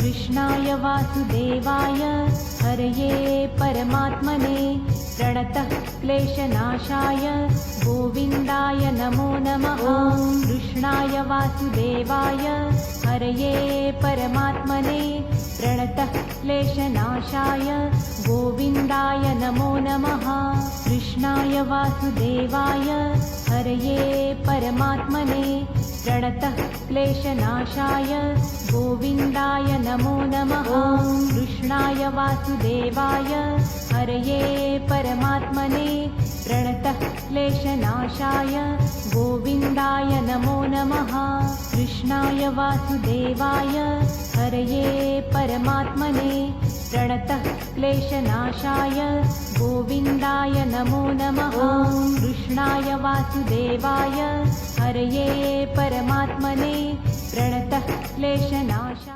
कृष्णाय वासुदेवाय हरये परमात्मने प्रणतः क्लेशनाशाय गोविन्दाय नमो नमः। कृष्णाय वासुदेवाय हरये परमात्मने प्रणतः क्लेशनाशाय गोविन्दाय नमो नमः। कृष्णाय वासुदेवाय हरये परमात्मने प्रणतः क्लेशनाशाय गोविन्दाय नमो नमः। कृष्णाय वासुदेवाय हरये परमात्मने प्रणतः क्लेशनाशाय गोविन्दाय नमो नमः। कृष्णाय वासुदेवाय हरये परमात्मने प्रणतः क्लेशनाशाय गोविन्दाय नमो नमः। कृष्णाय वासुदेवाय हरये परमात्मने प्रणतः क्लेशनाशाय